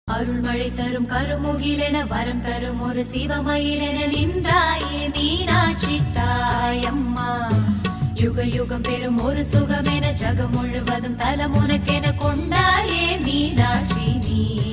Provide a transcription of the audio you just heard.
அருள்மழை தரும் கருமுகிலென வரம் தரும் ஒரு சிவமயிலென நின்றாயே மீனாட்சி தாயம்மா. யுக யுகம் பெறும் ஒரு சுகமென ஜகம் முழுவதும் தலம் உனக்கென கொண்டாயே மீனாட்சி நீ.